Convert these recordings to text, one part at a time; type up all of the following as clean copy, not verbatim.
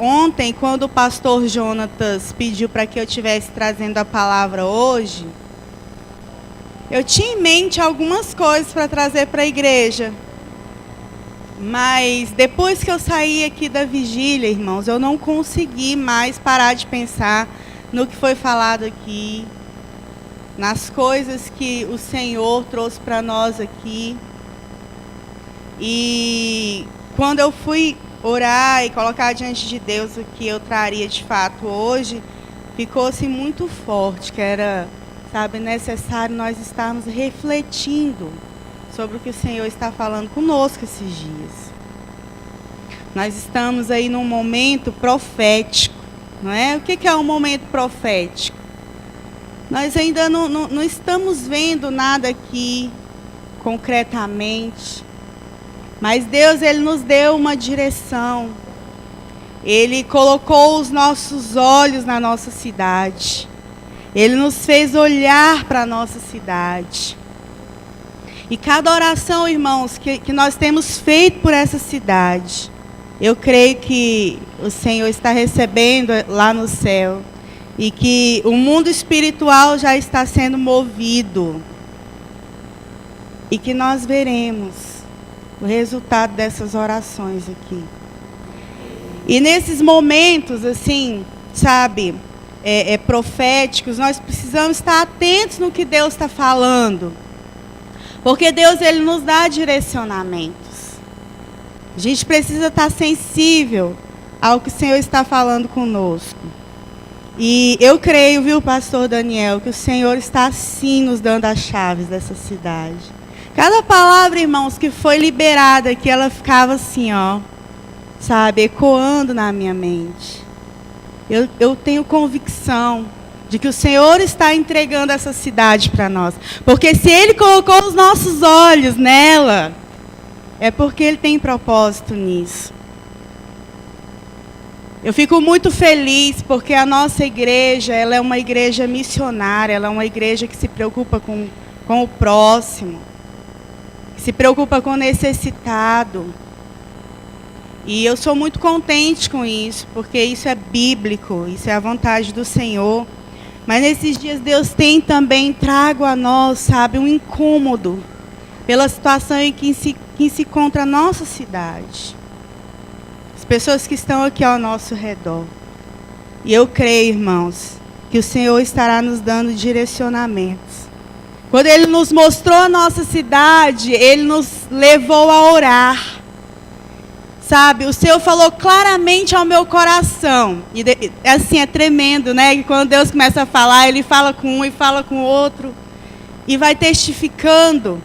ontem, quando o pastor Jonatas pediu para que eu estivesse trazendo a palavra hoje, eu tinha em mente algumas coisas para trazer para a igreja. Mas depois que eu saí aqui da vigília, irmãos, eu não consegui mais parar de pensar no que foi falado aqui, nas coisas que o Senhor trouxe para nós aqui. E quando eu fui orar e colocar diante de Deus o que eu traria de fato hoje, ficou assim muito forte, que era, sabe, necessário nós estarmos refletindo sobre o que o Senhor está falando conosco esses dias. Nós estamos aí num momento profético, não é? O que é um momento profético? Nós ainda não estamos vendo nada aqui concretamente, mas Deus, Ele nos deu uma direção. Ele colocou os nossos olhos na nossa cidade. Ele nos fez olhar para a nossa cidade. E cada oração, irmãos, que nós temos feito por essa cidade, eu creio que o Senhor está recebendo lá no céu. E que o mundo espiritual já está sendo movido. E que nós veremos o resultado dessas orações aqui. E nesses momentos, assim, sabe, proféticos, nós precisamos estar atentos no que Deus está falando. Porque Deus, Ele nos dá direcionamentos. A gente precisa estar sensível ao que o Senhor está falando conosco. E eu creio, viu, pastor Daniel, que o Senhor está sim nos dando as chaves dessa cidade. Cada palavra, irmãos, que foi liberada aqui, ela ficava assim, ó, sabe, ecoando na minha mente. Eu tenho convicção de que o Senhor está entregando essa cidade para nós. Porque se Ele colocou os nossos olhos nela, é porque Ele tem propósito nisso. Eu fico muito feliz porque a nossa igreja, ela é uma igreja missionária, ela é uma igreja que se preocupa com o próximo, que se preocupa com o necessitado. E eu sou muito contente com isso, porque isso é bíblico, isso é a vontade do Senhor. Mas nesses dias Deus tem também trago a nós, sabe, um incômodo pela situação em que se encontra a nossa cidade. As pessoas que estão aqui ao nosso redor. E eu creio, irmãos, que o Senhor estará nos dando direcionamentos. Quando Ele nos mostrou a nossa cidade, Ele nos levou a orar. Sabe, o Senhor falou claramente ao meu coração. E assim, é tremendo, né? Que quando Deus começa a falar, Ele fala com um e fala com o outro. E vai testificando.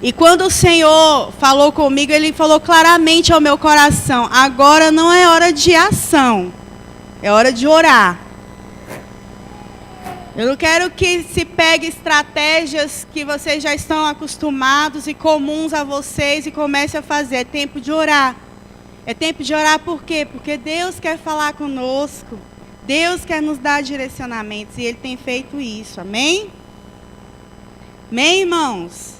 E quando o Senhor falou comigo, Ele falou claramente ao meu coração: agora não é hora de ação, é hora de orar. Eu não quero que se pegue estratégias que vocês já estão acostumados e comuns a vocês e comece a fazer. É tempo de orar. É tempo de orar por quê? Porque Deus quer falar conosco. Deus quer nos dar direcionamentos e Ele tem feito isso. Amém? Amém, irmãos?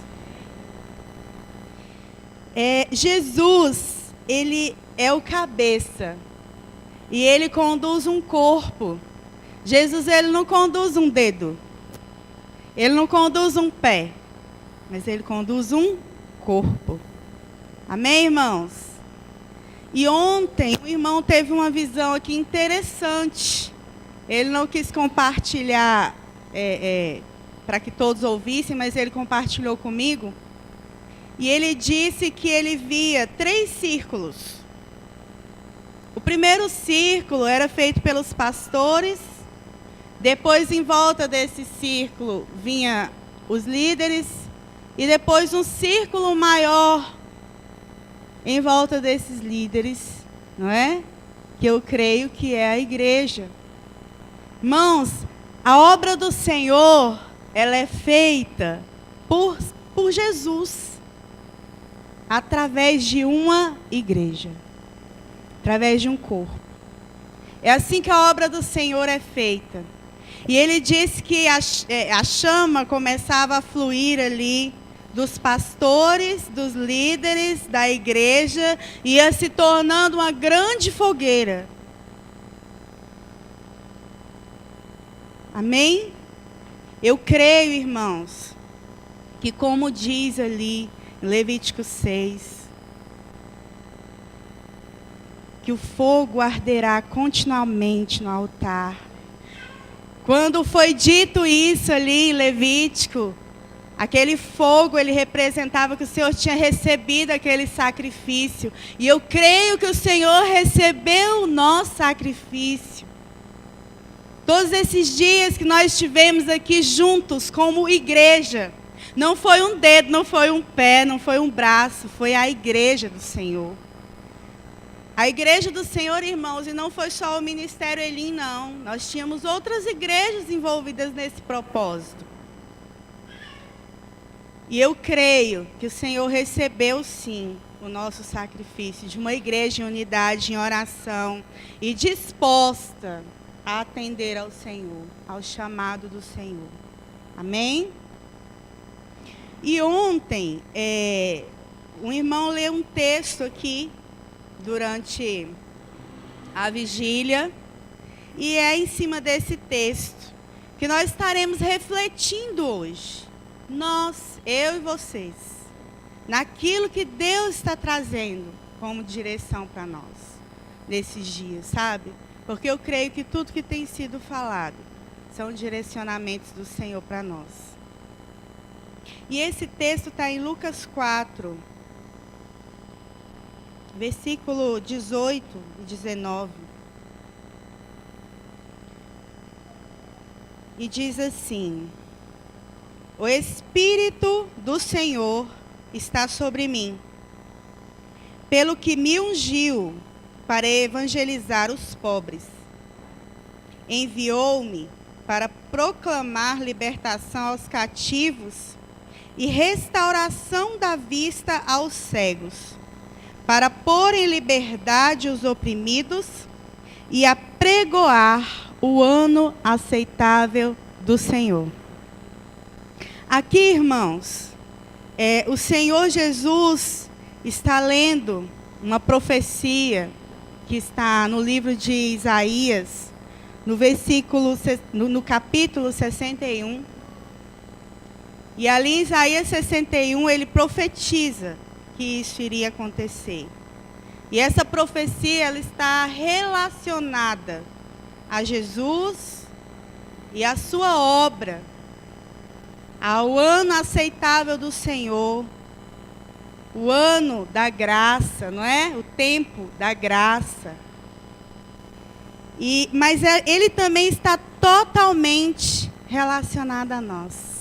Jesus, Ele é o cabeça. E Ele conduz um corpo. Jesus, Ele não conduz um dedo. Ele não conduz um pé. Mas Ele conduz um corpo. Amém, irmãos? E ontem, o irmão teve uma visão aqui interessante. Ele não quis compartilhar para que todos ouvissem, mas ele compartilhou comigo. E ele disse que ele via 3 círculos. O primeiro círculo era feito pelos pastores. Depois, em volta desse círculo, vinha os líderes. E depois um círculo maior em volta desses líderes, não é? Que eu creio que é a igreja. Irmãos, a obra do Senhor, ela é feita por Jesus. Através de uma igreja. Através de um corpo. É assim que a obra do Senhor é feita. E ele disse que a chama começava a fluir ali dos pastores, dos líderes da igreja, ia se tornando uma grande fogueira. Amém? Eu creio, irmãos, que como diz ali em Levítico 6, que o fogo arderá continuamente no altar. Quando foi dito isso ali em Levítico, aquele fogo, ele representava que o Senhor tinha recebido aquele sacrifício. E eu creio que o Senhor recebeu o nosso sacrifício. Todos esses dias que nós estivemos aqui juntos como igreja, não foi um dedo, não foi um pé, não foi um braço, foi a igreja do Senhor. A igreja do Senhor, irmãos, e não foi só o Ministério Elim, não. Nós tínhamos outras igrejas envolvidas nesse propósito. E eu creio que o Senhor recebeu, sim, o nosso sacrifício de uma igreja em unidade, em oração e disposta a atender ao Senhor, ao chamado do Senhor. Amém? E ontem, um irmão leu um texto aqui, durante a vigília, e é em cima desse texto que nós estaremos refletindo hoje. Nós, eu e vocês, naquilo que Deus está trazendo como direção para nós, nesses dias, sabe? Porque eu creio que tudo que tem sido falado são direcionamentos do Senhor para nós. E esse texto está em Lucas 4, versículo 18 e 19. E diz assim: o Espírito do Senhor está sobre mim, pelo que me ungiu para evangelizar os pobres. Enviou-me para proclamar libertação aos cativos e restauração da vista aos cegos, para pôr em liberdade os oprimidos e apregoar o ano aceitável do Senhor. Aqui, irmãos, o Senhor Jesus está lendo uma profecia que está no livro de Isaías, no capítulo 61. E ali em Isaías 61, ele profetiza que isso iria acontecer. E essa profecia, ela está relacionada a Jesus e a sua obra, ao ano aceitável do Senhor, o ano da graça, não é? O tempo da graça. Mas ele também está totalmente relacionado a nós.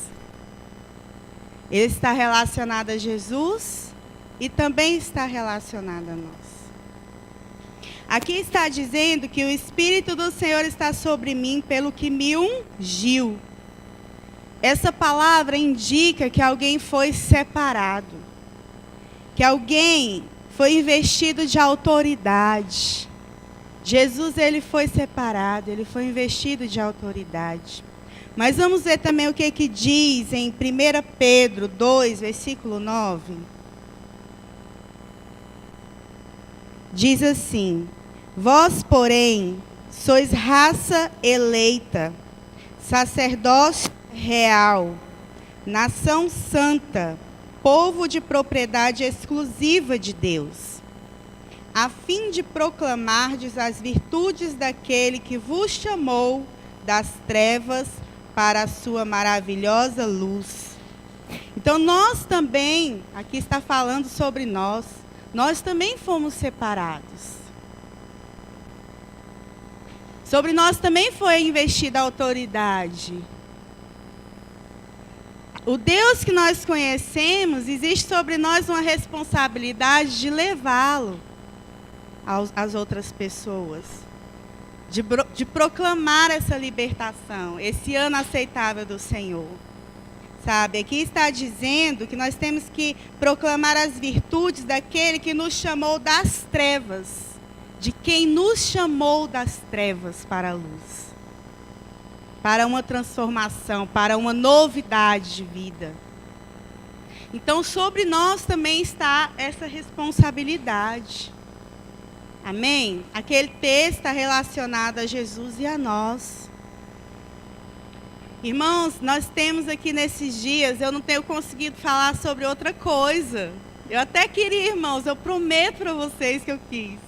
Ele está relacionado a Jesus e também está relacionado a nós. Aqui está dizendo que o Espírito do Senhor está sobre mim, pelo que me ungiu. Essa palavra indica que alguém foi separado, que alguém foi investido de autoridade. Jesus, ele foi separado, ele foi investido de autoridade. Mas vamos ver também o que diz em 1 Pedro 2, versículo 9. Diz assim: vós, porém, sois raça eleita, sacerdócio real, nação santa, povo de propriedade exclusiva de Deus, a fim de proclamardes as virtudes daquele que vos chamou das trevas para a sua maravilhosa luz. Então nós também, aqui está falando sobre nós também fomos separados. Sobre nós também foi investida a autoridade. O Deus que nós conhecemos, existe sobre nós uma responsabilidade de levá-lo às outras pessoas. De proclamar essa libertação, esse ano aceitável do Senhor. Sabe, aqui está dizendo que nós temos que proclamar as virtudes daquele que nos chamou das trevas, de quem nos chamou das trevas para a luz, para uma transformação, para uma novidade de vida. Então, sobre nós também está essa responsabilidade. Amém? Aquele texto está relacionado a Jesus e a nós. Irmãos, nós temos aqui nesses dias, eu não tenho conseguido falar sobre outra coisa. Eu até queria, irmãos, eu prometo para vocês que eu quis.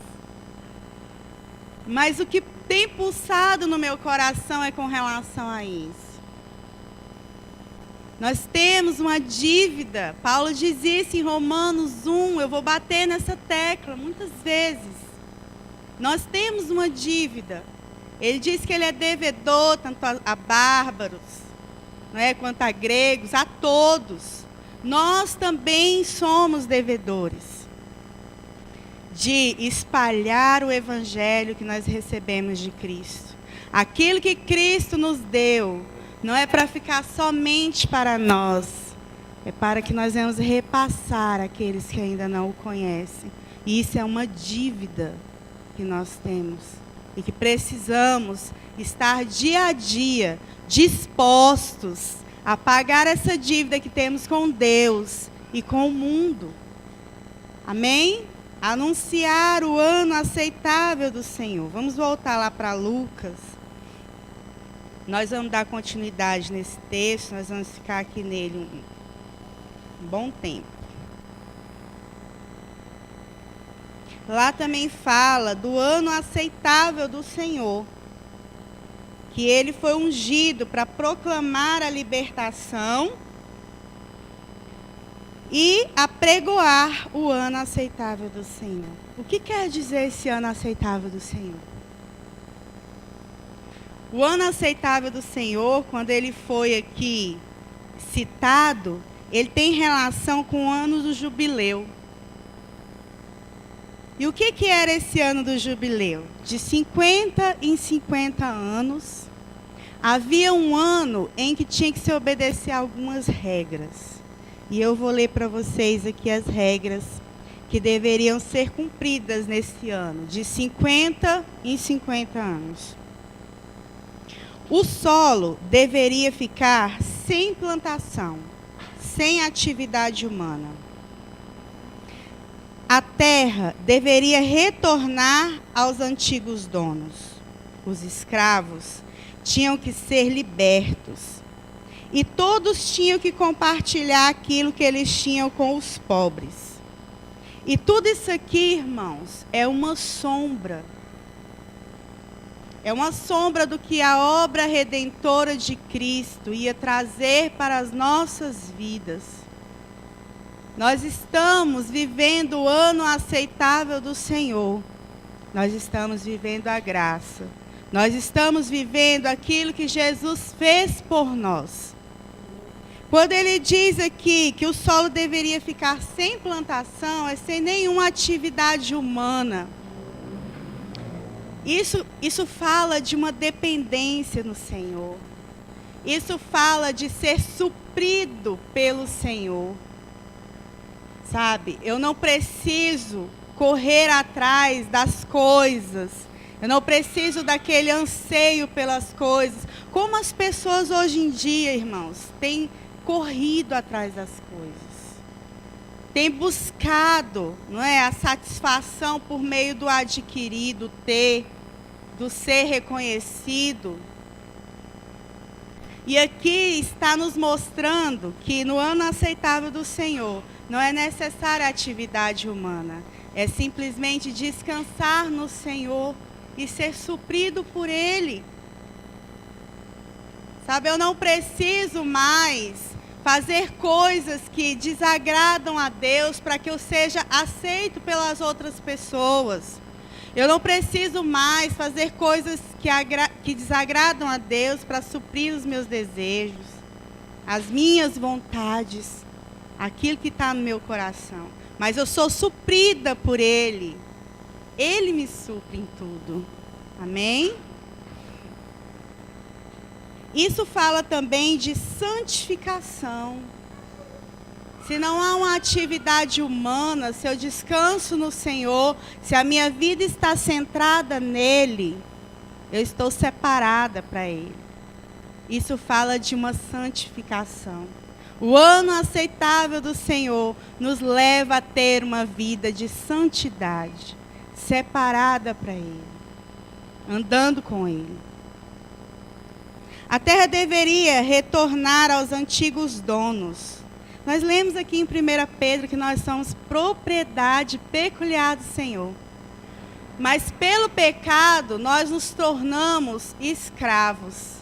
Mas o que tem pulsado no meu coração é com relação a isso. Nós temos uma dívida. Paulo diz isso em Romanos 1. Eu vou bater nessa tecla muitas vezes. Nós temos uma dívida. Ele diz que ele é devedor tanto a bárbaros, não é, quanto a gregos, a todos. Nós também somos devedores de espalhar o evangelho que nós recebemos de Cristo. Aquilo que Cristo nos deu não é para ficar somente para nós, é para que nós venhamos repassar àqueles que ainda não o conhecem. E isso é uma dívida que nós temos e que precisamos estar dia a dia dispostos a pagar essa dívida que temos com Deus e com o mundo. Amém? Anunciar o ano aceitável do Senhor. Vamos voltar lá para Lucas. Nós vamos dar continuidade nesse texto, nós vamos ficar aqui nele um bom tempo. Lá também fala do ano aceitável do Senhor, que ele foi ungido para proclamar a libertação e apregoar o ano aceitável do Senhor. O que quer dizer esse ano aceitável do Senhor? O ano aceitável do Senhor, quando ele foi aqui citado, ele tem relação com o ano do jubileu. E o que era esse ano do jubileu? De 50 em 50 anos, havia um ano em que tinha que se obedecer a algumas regras. E eu vou ler para vocês aqui as regras que deveriam ser cumpridas nesse ano, de 50 em 50 anos. O solo deveria ficar sem plantação, sem atividade humana. A terra deveria retornar aos antigos donos. Os escravos tinham que ser libertos. E todos tinham que compartilhar aquilo que eles tinham com os pobres. E tudo isso aqui, irmãos, é uma sombra. É uma sombra do que a obra redentora de Cristo ia trazer para as nossas vidas. Nós estamos vivendo o ano aceitável do Senhor. Nós estamos vivendo a graça. Nós estamos vivendo aquilo que Jesus fez por nós. Quando ele diz aqui que o solo deveria ficar sem plantação, é sem nenhuma atividade humana. Isso fala de uma dependência no Senhor. Isso fala de ser suprido pelo Senhor. Sabe, eu não preciso correr atrás das coisas. Eu não preciso daquele anseio pelas coisas. Como as pessoas hoje em dia, irmãos, têm corrido atrás das coisas. Têm buscado, não é, a satisfação por meio do adquirido, do ser reconhecido. E aqui está nos mostrando que no ano aceitável do Senhor, não é necessária atividade humana. É simplesmente descansar no Senhor e ser suprido por Ele. Sabe, eu não preciso mais fazer coisas que desagradam a Deus para que eu seja aceito pelas outras pessoas. Eu não preciso mais fazer coisas que desagradam a Deus para suprir os meus desejos, as minhas vontades, aquilo que está no meu coração. Mas eu sou suprida por Ele. Ele me supre em tudo. Amém? Isso fala também de santificação. Se não há uma atividade humana, se eu descanso no Senhor, se a minha vida está centrada nele, eu estou separada para Ele. Isso fala de uma santificação. O ano aceitável do Senhor nos leva a ter uma vida de santidade, separada para Ele, andando com Ele. A terra deveria retornar aos antigos donos. Nós lemos aqui em 1 Pedro que nós somos propriedade peculiar do Senhor. Mas pelo pecado, nós nos tornamos escravos.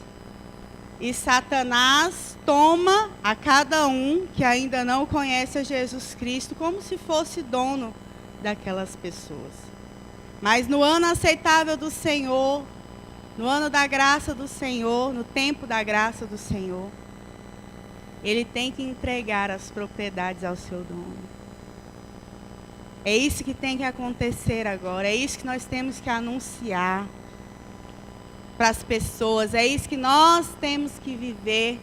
E Satanás toma a cada um que ainda não conhece a Jesus Cristo como se fosse dono daquelas pessoas. Mas no ano aceitável do Senhor, no ano da graça do Senhor, no tempo da graça do Senhor, ele tem que entregar as propriedades ao seu dono. É isso que tem que acontecer agora, é isso que nós temos que anunciar para as pessoas, é isso que nós temos que viver.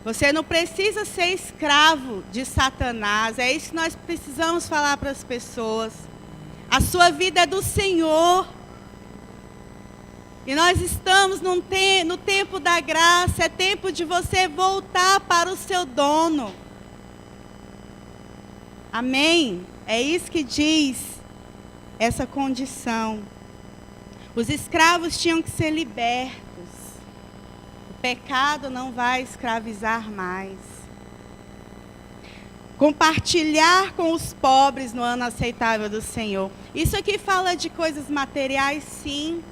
Você não precisa ser escravo de Satanás, é isso que nós precisamos falar para as pessoas. A sua vida é do Senhor. E nós estamos no tempo da graça, é tempo de você voltar para o seu dono. Amém? É isso que diz essa condição. Os escravos tinham que ser libertos. O pecado não vai escravizar mais. Compartilhar com os pobres no ano aceitável do Senhor. Isso aqui fala de coisas materiais, sim.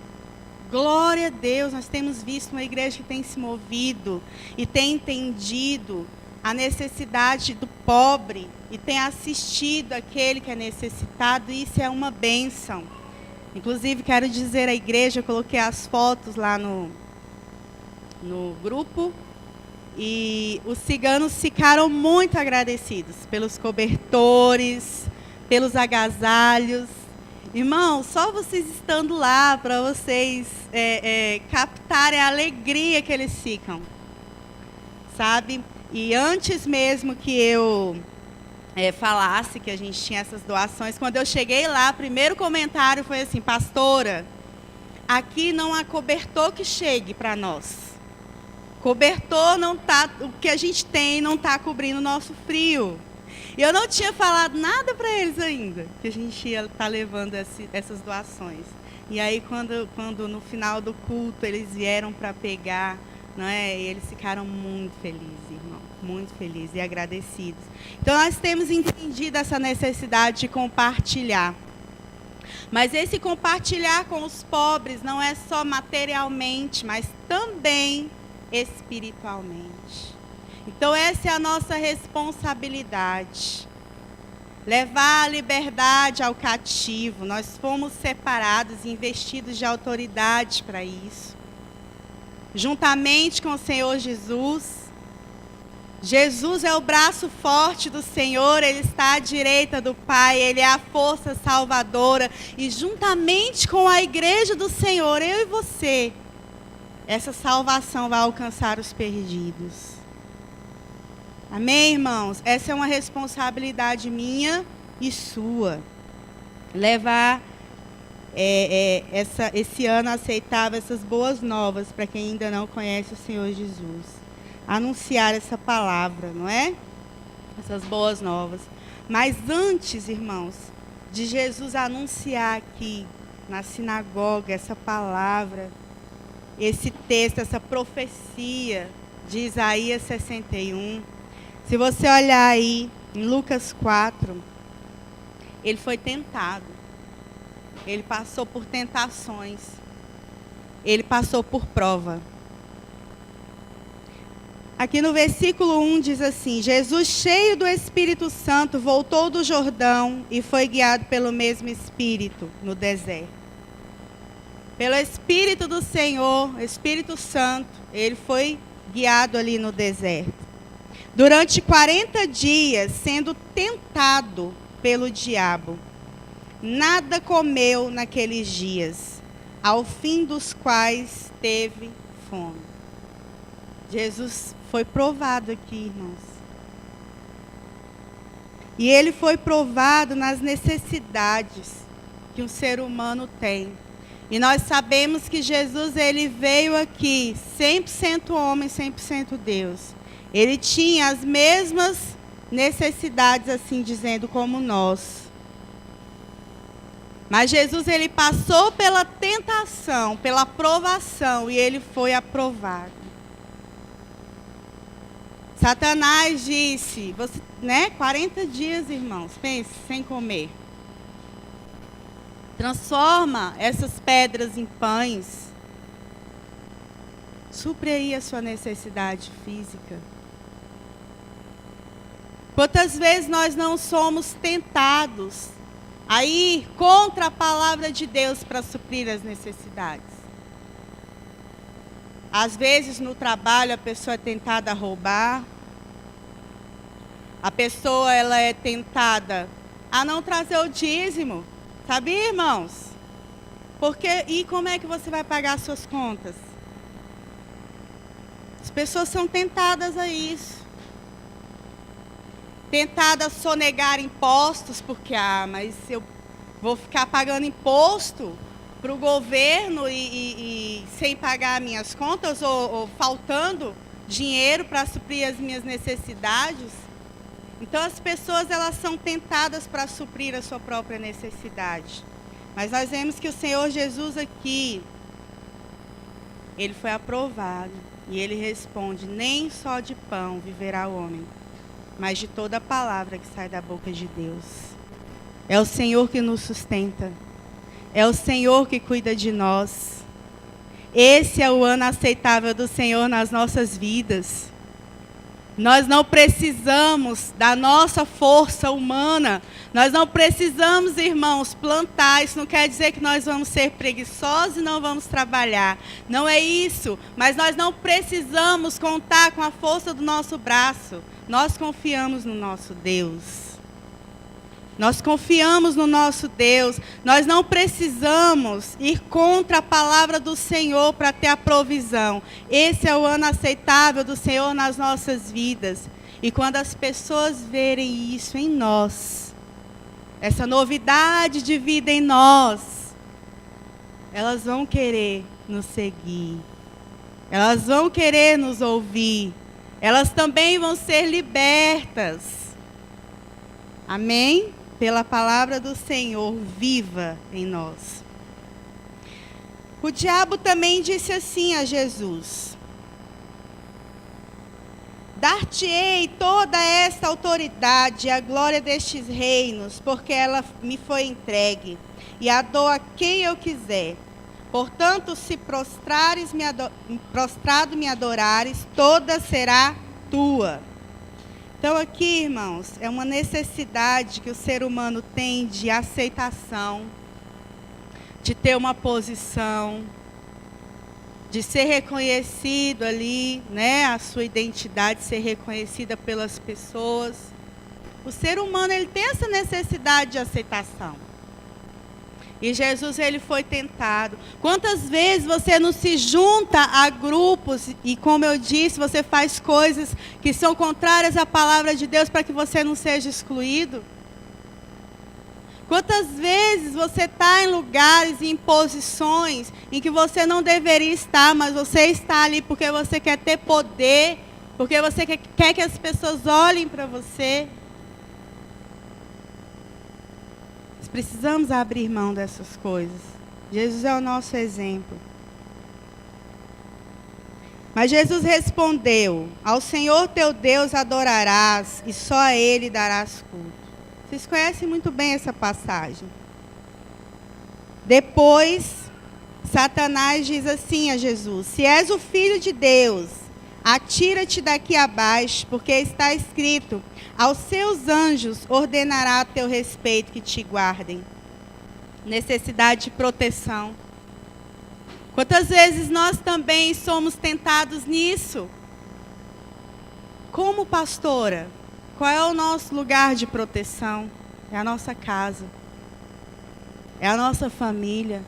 Glória a Deus, nós temos visto uma igreja que tem se movido e tem entendido a necessidade do pobre e tem assistido aquele que é necessitado, e isso é uma bênção. Inclusive, quero dizer à igreja, eu coloquei as fotos lá no grupo, e os ciganos ficaram muito agradecidos pelos cobertores, pelos agasalhos. Irmão, só vocês estando lá para vocês captarem a alegria que eles ficam, sabe? E antes mesmo que eu falasse que a gente tinha essas doações, quando eu cheguei lá, o primeiro comentário foi assim: pastora, aqui não há cobertor que chegue para nós. Cobertor não tá, o que a gente tem não está cobrindo o nosso frio. E eu não tinha falado nada para eles ainda, que a gente ia estar levando essas doações. E aí, quando no final do culto eles vieram para pegar, não é? Eles ficaram muito felizes, irmão, muito felizes e agradecidos. Então, nós temos entendido essa necessidade de compartilhar. Mas esse compartilhar com os pobres não é só materialmente, mas também espiritualmente. Então, essa é a nossa responsabilidade. Levar a liberdade ao cativo. Nós fomos separados e investidos de autoridade para isso. Juntamente com o Senhor Jesus. Jesus é o braço forte do Senhor, Ele está à direita do Pai, Ele é a força salvadora. E juntamente com a igreja do Senhor, eu e você, essa salvação vai alcançar os perdidos. Amém, irmãos? Essa é uma responsabilidade minha e sua. Levar esse ano aceitável, essas boas novas para quem ainda não conhece o Senhor Jesus. Anunciar essa palavra, não é? Essas boas novas. Mas antes, irmãos, de Jesus anunciar aqui na sinagoga essa palavra, esse texto, essa profecia de Isaías 61, se você olhar aí em Lucas 4, ele foi tentado. Ele passou por tentações. Ele passou por prova. Aqui no versículo 1 diz assim: Jesus, cheio do Espírito Santo, voltou do Jordão e foi guiado pelo mesmo Espírito no deserto. Pelo Espírito do Senhor, Espírito Santo, ele foi guiado ali no deserto. Durante 40 dias, sendo tentado pelo diabo, nada comeu naqueles dias, ao fim dos quais teve fome. Jesus foi provado aqui, irmãos. E ele foi provado nas necessidades que um ser humano tem. E nós sabemos que Jesus, ele veio aqui 100% homem, 100% Deus. Ele tinha as mesmas necessidades, assim dizendo, como nós. Mas Jesus, ele passou pela tentação, pela provação, e ele foi aprovado. Satanás disse, 40 dias, irmãos, pense, sem comer. Transforma essas pedras em pães. Supre aí a sua necessidade física. Quantas vezes nós não somos tentados a ir contra a palavra de Deus para suprir as necessidades? Às vezes no trabalho a pessoa é tentada a roubar. A pessoa ela é tentada a não trazer o dízimo. Sabia, irmãos? E como é que você vai pagar as suas contas? As pessoas são tentadas a isso. Tentadas a sonegar impostos, porque, mas eu vou ficar pagando imposto para o governo e sem pagar minhas contas ou faltando dinheiro para suprir as minhas necessidades. Então as pessoas elas são tentadas para suprir a sua própria necessidade. Mas nós vemos que o Senhor Jesus aqui, ele foi aprovado e ele responde: nem só de pão viverá o homem, mas de toda a palavra que sai da boca de Deus. É o Senhor que nos sustenta. É o Senhor que cuida de nós. Esse é o ano aceitável do Senhor nas nossas vidas. Nós não precisamos da nossa força humana. Nós não precisamos, irmãos, plantar. Isso não quer dizer que nós vamos ser preguiçosos e não vamos trabalhar. Não é isso. Mas nós não precisamos contar com a força do nosso braço. Nós confiamos no nosso Deus. Nós confiamos no nosso Deus. Nós não precisamos ir contra a palavra do Senhor para ter a provisão. Esse é o ano aceitável do Senhor nas nossas vidas. E quando as pessoas verem isso em nós, essa novidade de vida em nós, elas vão querer nos seguir. Elas vão querer nos ouvir. Elas também vão ser libertas. Amém? Pela palavra do Senhor viva em nós. O diabo também disse assim a Jesus: dar-te-ei toda esta autoridade e a glória destes reinos, porque ela me foi entregue, e a dou a quem eu quiser. Portanto, se prostrado me adorares, toda será tua. Então aqui, irmãos, é uma necessidade que o ser humano tem de aceitação, de ter uma posição, de ser reconhecido ali, a sua identidade ser reconhecida pelas pessoas. O ser humano, ele tem essa necessidade de aceitação. E Jesus, ele foi tentado. Quantas vezes você não se junta a grupos e, como eu disse, você faz coisas que são contrárias à palavra de Deus para que você não seja excluído? Quantas vezes você está em lugares e em posições em que você não deveria estar, mas você está ali porque você quer ter poder, porque você quer que as pessoas olhem para você? Precisamos abrir mão dessas coisas. Jesus é o nosso exemplo. Mas Jesus respondeu: ao Senhor teu Deus adorarás e só a Ele darás culto. Vocês conhecem muito bem essa passagem. Depois, Satanás diz assim a Jesus: se és o Filho de Deus, atira-te daqui abaixo, porque está escrito: aos seus anjos ordenará a teu respeito que te guardem. Necessidade de proteção. Quantas vezes nós também somos tentados nisso? Como pastora, qual é o nosso lugar de proteção? É a nossa casa. É a nossa família.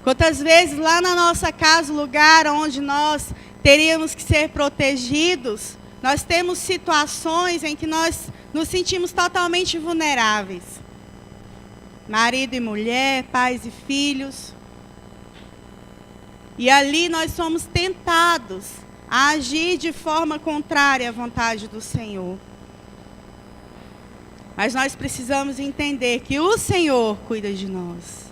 Quantas vezes lá na nossa casa, o lugar onde nós teríamos que ser protegidos, nós temos situações em que nós nos sentimos totalmente vulneráveis. Marido e mulher, pais e filhos. E ali nós somos tentados a agir de forma contrária à vontade do Senhor. Mas nós precisamos entender que o Senhor cuida de nós.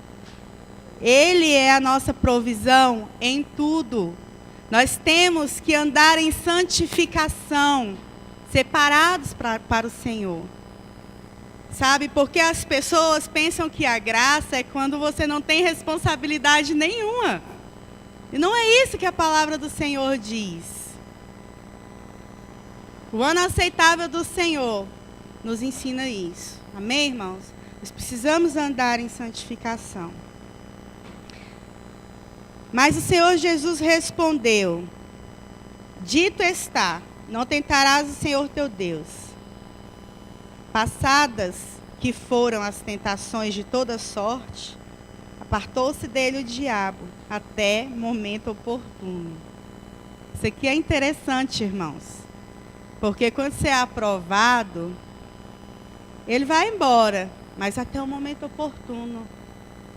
Ele é a nossa provisão em tudo. Nós temos que andar em santificação, separados para o Senhor. Sabe, porque as pessoas pensam que a graça é quando você não tem responsabilidade nenhuma. E não é isso que a palavra do Senhor diz. O ano aceitável do Senhor nos ensina isso. Amém, irmãos? Nós precisamos andar em santificação. Mas o Senhor Jesus respondeu: dito está, não tentarás o Senhor teu Deus. Passadas que foram as tentações de toda sorte, apartou-se dele o diabo, até momento oportuno. Isso aqui é interessante, irmãos. Porque quando você é aprovado, ele vai embora, mas até o momento oportuno.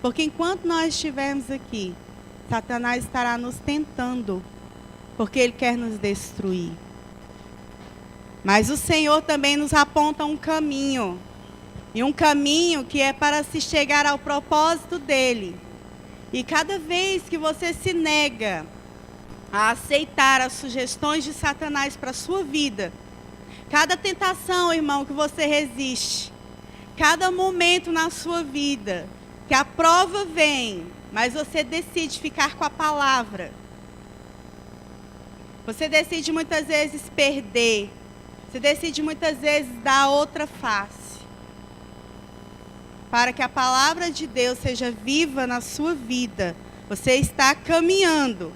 Porque enquanto nós estivermos aqui, Satanás estará nos tentando, porque ele quer nos destruir. Mas o Senhor também nos aponta um caminho. E um caminho que é para se chegar ao propósito dele. E cada vez que você se nega a aceitar as sugestões de Satanás para a sua vida, cada tentação, irmão, que você resiste, cada momento na sua vida, que a prova vem, mas você decide ficar com a palavra. Você decide muitas vezes perder. Você decide muitas vezes dar outra face. Para que a palavra de Deus seja viva na sua vida, você está caminhando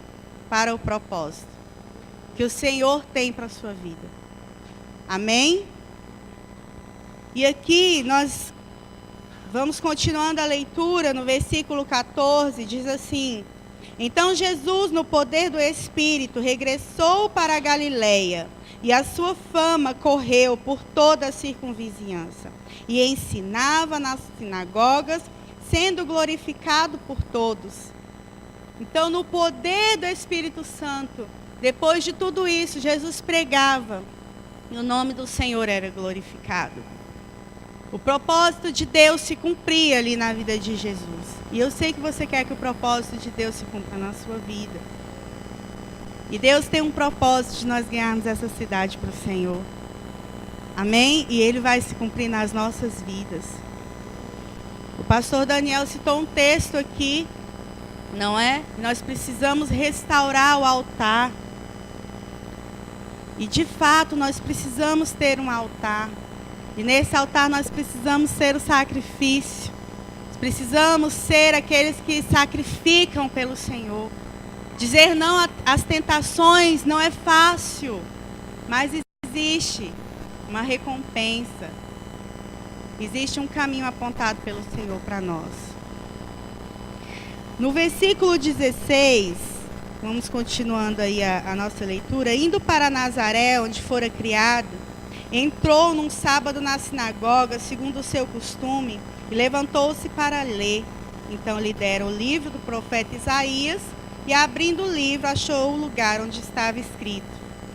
para o propósito que o Senhor tem para a sua vida. Amém? E aqui nós vamos continuando a leitura no versículo 14, diz assim: então Jesus, no poder do Espírito, regressou para a Galileia, e a sua fama correu por toda a circunvizinhança. E ensinava nas sinagogas, sendo glorificado por todos. Então, no poder do Espírito Santo, depois de tudo isso, Jesus pregava, e o nome do Senhor era glorificado. O propósito de Deus se cumpria ali na vida de Jesus. E eu sei que você quer que o propósito de Deus se cumpra na sua vida. E Deus tem um propósito de nós ganharmos essa cidade para o Senhor. Amém? E Ele vai se cumprir nas nossas vidas. O pastor Daniel citou um texto aqui, não é? Nós precisamos restaurar o altar. E de fato nós precisamos ter um altar. E nesse altar nós precisamos ser o sacrifício. Precisamos ser aqueles que sacrificam pelo Senhor. Dizer não às tentações não é fácil, mas existe uma recompensa. Existe um caminho apontado pelo Senhor para nós. No versículo 16, vamos continuando aí a nossa leitura. Indo para Nazaré, onde fora criado, entrou num sábado na sinagoga, segundo o seu costume, e levantou-se para ler. Então lhe deram o livro do profeta Isaías, e abrindo o livro, achou o lugar onde estava escrito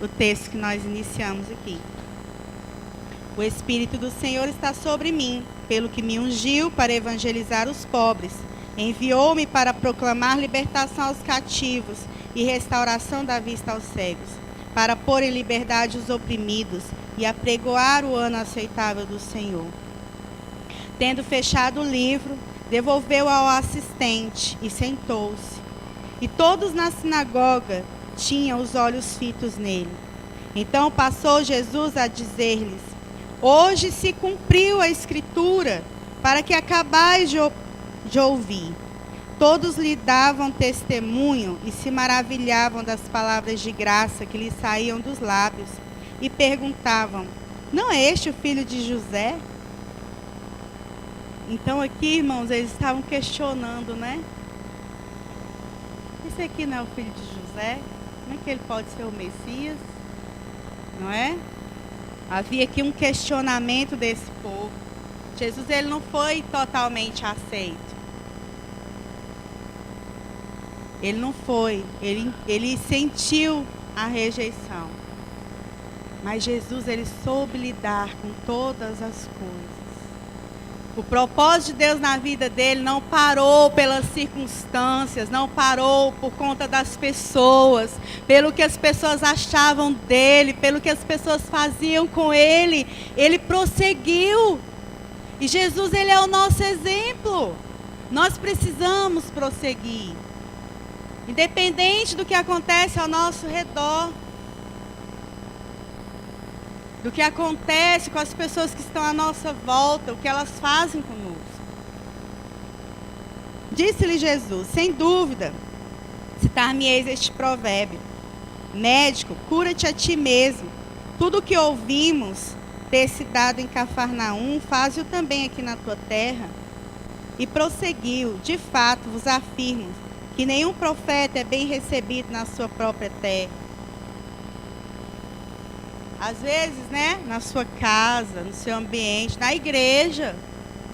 o texto que nós iniciamos aqui. O Espírito do Senhor está sobre mim, pelo que me ungiu para evangelizar os pobres. Enviou-me para proclamar libertação aos cativos e restauração da vista aos cegos, para pôr em liberdade os oprimidos e apregoar o ano aceitável do Senhor. Tendo fechado o livro, devolveu ao assistente e sentou-se. E todos na sinagoga tinham os olhos fitos nele. Então passou Jesus a dizer-lhes: hoje se cumpriu a Escritura, para que acabais de ouvir. Todos lhe davam testemunho e se maravilhavam das palavras de graça que lhe saíam dos lábios. E perguntavam: não é este o filho de José? Então aqui, irmãos, eles estavam questionando, né? Esse aqui não é o filho de José? Como é que ele pode ser o Messias? Não é? Havia aqui um questionamento desse povo. Jesus, ele não foi totalmente aceito. Ele não foi. Ele sentiu a rejeição. Mas Jesus, ele soube lidar com todas as coisas. O propósito de Deus na vida dele não parou pelas circunstâncias, não parou por conta das pessoas, pelo que as pessoas achavam dele, pelo que as pessoas faziam com ele. Ele prosseguiu. E Jesus, ele é o nosso exemplo. Nós precisamos prosseguir. Independente do que acontece ao nosso redor. Do que acontece com as pessoas que estão à nossa volta, o que elas fazem conosco. Disse-lhe Jesus, sem dúvida, citar-me-eis este provérbio: médico, cura-te a ti mesmo. Tudo o que ouvimos ter se dado em Cafarnaum, faze-o também aqui na tua terra. E prosseguiu, de fato vos afirmo, que nenhum profeta é bem recebido na sua própria terra. Às vezes, né, na sua casa, no seu ambiente, na igreja.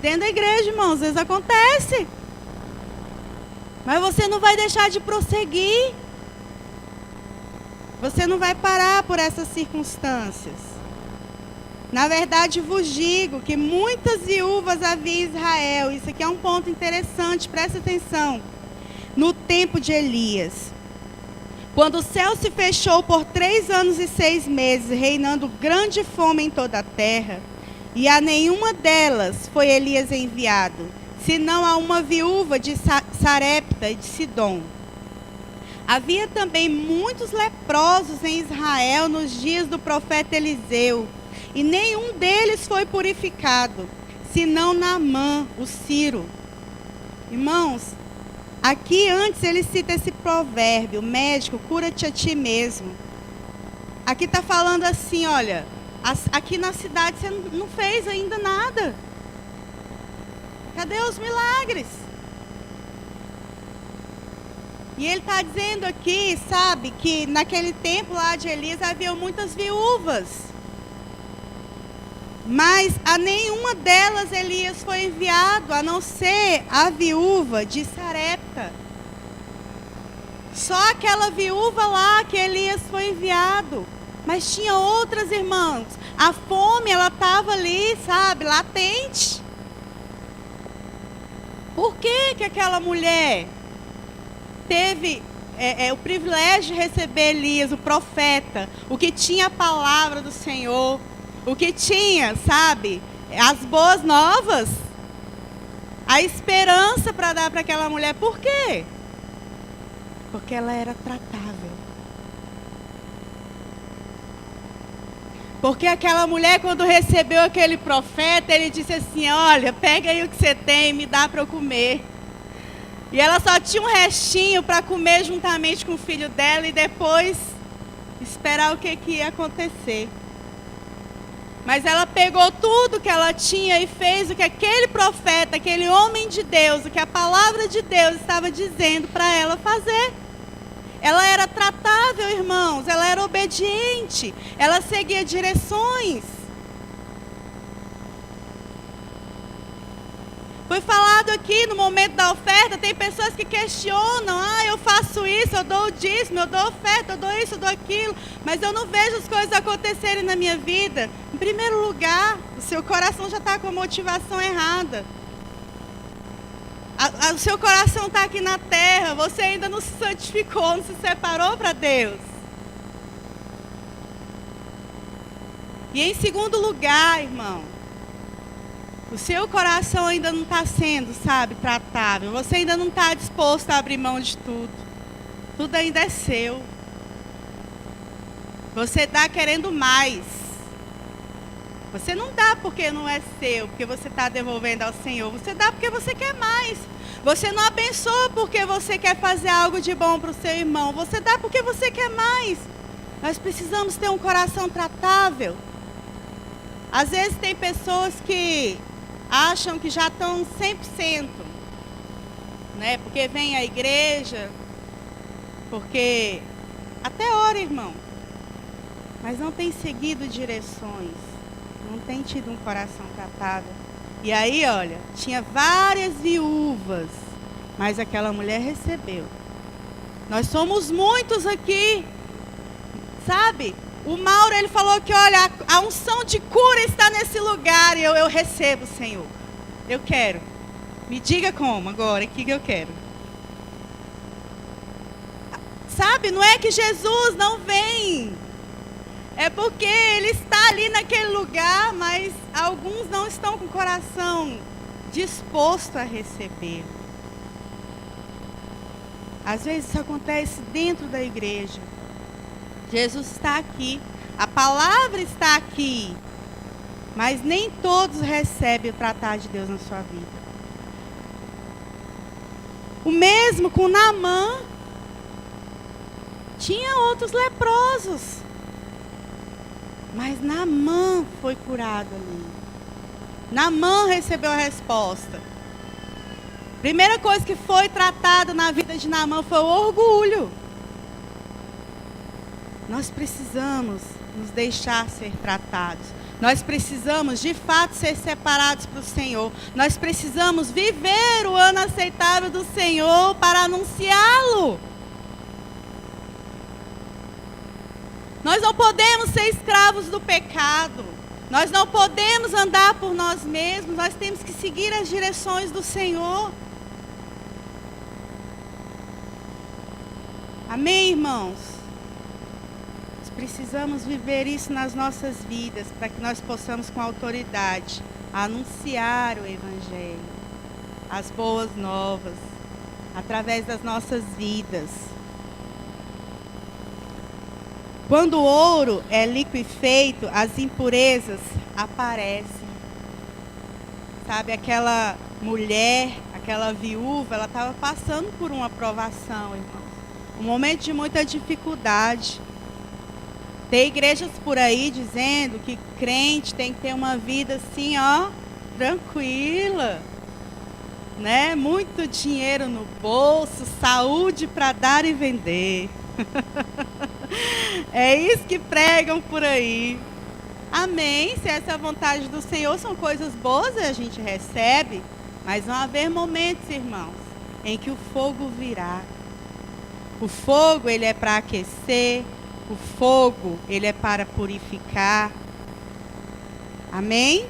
Dentro da igreja, irmãos, às vezes acontece. Mas você não vai deixar de prosseguir. Você não vai parar por essas circunstâncias. Na verdade, vos digo que muitas viúvas havia em Israel. Isso aqui é um ponto interessante, presta atenção. No tempo de Elias, quando o céu se fechou por 3 anos e 6 meses, reinando grande fome em toda a terra, e a nenhuma delas foi Elias enviado, senão a uma viúva de Sarepta e de Sidom. Havia também muitos leprosos em Israel nos dias do profeta Eliseu, e nenhum deles foi purificado, senão Naamã, o Sírio. Irmãos, aqui antes ele cita esse provérbio: médico, cura-te a ti mesmo. Aqui está falando assim, olha, aqui na cidade você não fez ainda nada. Cadê os milagres? E ele está dizendo aqui, sabe, que naquele tempo lá de Elias havia muitas viúvas. Mas a nenhuma delas Elias foi enviado, a não ser a viúva de Sarepta. Só aquela viúva lá que Elias foi enviado. Mas tinha outras, irmãos. A fome, ela estava ali, sabe, latente. Por que que aquela mulher teve o privilégio de receber Elias, o profeta, o que tinha a palavra do Senhor, o que tinha, sabe, as boas novas, a esperança para dar para aquela mulher? Por quê? Porque ela era tratável. Porque aquela mulher, quando recebeu aquele profeta, ele disse assim: olha, pega aí o que você tem e me dá para eu comer. E ela só tinha um restinho para comer juntamente com o filho dela e depois esperar o que ia acontecer. Mas ela pegou tudo que ela tinha e fez o que aquele profeta, aquele homem de Deus, o que a palavra de Deus estava dizendo para ela fazer. Ela era tratável, irmãos, ela era obediente, ela seguia direções. Foi falado aqui no momento da oferta, tem pessoas que questionam: eu faço isso, eu dou o dízimo, eu dou oferta, eu dou isso, eu dou aquilo, mas eu não vejo as coisas acontecerem na minha vida. Em primeiro lugar, o seu coração já está com a motivação errada. O seu coração está aqui na terra, você ainda não se santificou, não se separou para Deus. E em segundo lugar, irmão, o seu coração ainda não está sendo, sabe, tratável. Você ainda não está disposto a abrir mão de tudo. Tudo ainda é seu. Você está querendo mais. Você não dá porque não é seu, porque você está devolvendo ao Senhor. Você dá porque você quer mais. Você não abençoa porque você quer fazer algo de bom para o seu irmão. Você dá porque você quer mais. Nós precisamos ter um coração tratável. Às vezes tem pessoas que acham que já estão 100%, né? Porque vem à igreja, porque até ora, irmão, mas não tem seguido direções, não tem tido um coração tratável. E aí, olha, tinha várias viúvas, mas aquela mulher recebeu. Nós somos muitos aqui, sabe? O Mauro, ele falou que, olha, a unção de cura está nesse lugar. E eu recebo, Senhor. Eu quero. Me diga como agora, o que eu quero. Sabe, não é que Jesus não vem. É porque Ele está ali naquele lugar, mas alguns não estão com o coração disposto a receber. Às vezes isso acontece dentro da igreja. Jesus está aqui, a palavra está aqui, mas nem todos recebem o tratar de Deus na sua vida. O mesmo com Naamã. Tinha outros leprosos, mas Naamã foi curado ali. Naamã recebeu a resposta. Primeira coisa que foi tratada na vida de Naamã foi o orgulho. Nós precisamos nos deixar ser tratados. Nós precisamos, de fato, ser separados para o Senhor. Nós precisamos viver o ano aceitável do Senhor para anunciá-lo. Nós não podemos ser escravos do pecado. Nós não podemos andar por nós mesmos. Nós temos que seguir as direções do Senhor. Amém, irmãos? Nós precisamos viver isso nas nossas vidas, para que nós possamos, com autoridade, anunciar o Evangelho, as boas novas, através das nossas vidas. Quando o ouro é liquefeito, as impurezas aparecem. Sabe, aquela mulher, aquela viúva, ela estava passando por uma provação, irmãos. Um momento de muita dificuldade. Tem igrejas por aí dizendo que crente tem que ter uma vida assim, ó, tranquila, né? Muito dinheiro no bolso, saúde para dar e vender. É isso que pregam por aí. Amém. Se essa é a vontade do Senhor, são coisas boas e a gente recebe, mas vão haver momentos, irmãos, em que o fogo virá. O fogo, ele é para aquecer. O fogo, ele é para purificar. Amém?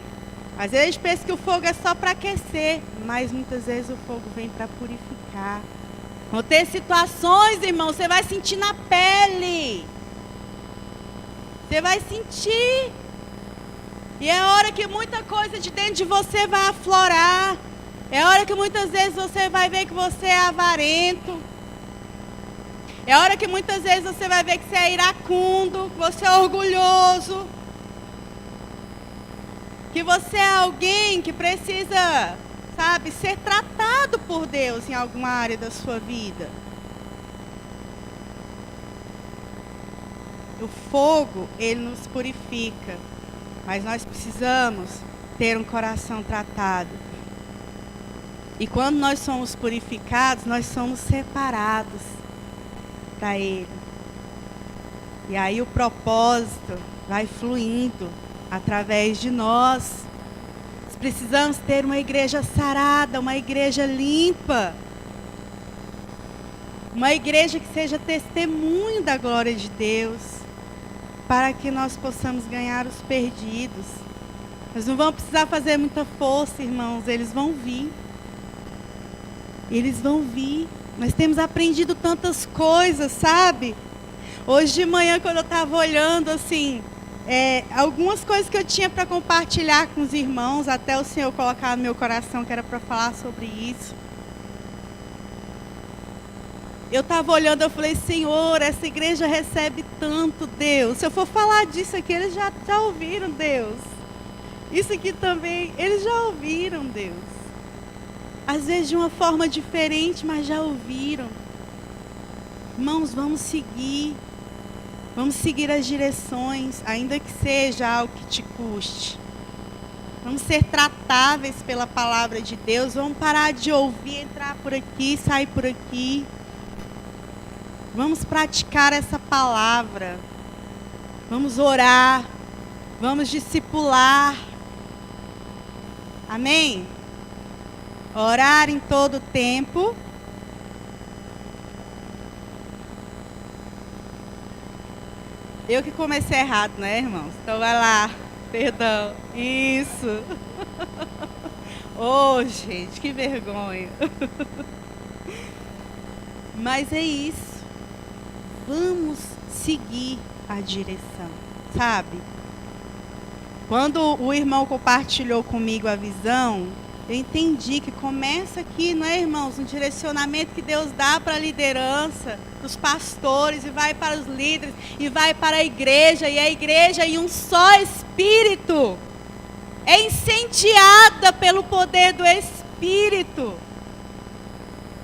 Às vezes a gente pensa que o fogo é só para aquecer, mas muitas vezes o fogo vem para purificar. Vão ter situações, irmão, você vai sentir na pele. Você vai sentir. E é hora que muita coisa de dentro de você vai aflorar. É hora que muitas vezes você vai ver que você é avarento. É hora que muitas vezes você vai ver que você é iracundo, que você é orgulhoso. Que você é alguém que precisa, sabe, ser tratado por Deus em alguma área da sua vida. O fogo, ele nos purifica. Mas nós precisamos ter um coração tratado. E quando nós somos purificados, nós somos separados para Ele. E aí o propósito vai fluindo através de nós. Nós precisamos ter uma igreja sarada, uma igreja limpa. Uma igreja que seja testemunho da glória de Deus, para que nós possamos ganhar os perdidos. Nós não vamos precisar fazer muita força, irmãos, eles vão vir. Eles vão vir. Nós temos aprendido tantas coisas, sabe? Hoje de manhã, quando eu estava olhando, assim, algumas coisas que eu tinha para compartilhar com os irmãos, até o Senhor colocar no meu coração que era para falar sobre isso. Eu estava olhando, eu falei, Senhor, essa igreja recebe tanto, Deus. Se eu for falar disso aqui, eles já ouviram, Deus. Isso aqui também, eles já ouviram, Deus. Às vezes de uma forma diferente, mas já ouviram. Irmãos, vamos seguir. Vamos seguir as direções, ainda que seja algo que te custe. Vamos ser tratáveis pela palavra de Deus. Vamos parar de ouvir, entrar por aqui, sair por aqui. Vamos praticar essa palavra. Vamos orar. Vamos discipular. Amém? Orar em todo tempo. Eu que comecei errado, né, irmãos? Então vai lá. Perdão. Isso. Oh, gente, que vergonha. Mas é isso. Vamos seguir a direção, sabe? Quando o irmão compartilhou comigo a visão, eu entendi que começa aqui, não é, irmãos? Um direcionamento que Deus dá para a liderança, dos pastores, e vai para os líderes, e vai para a igreja, e a igreja em um só Espírito. É incendiada pelo poder do Espírito.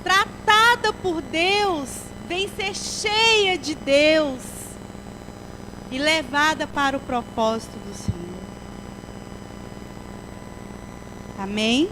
Tratada por Deus, vem ser cheia de Deus. E levada para o propósito do Senhor. Amém?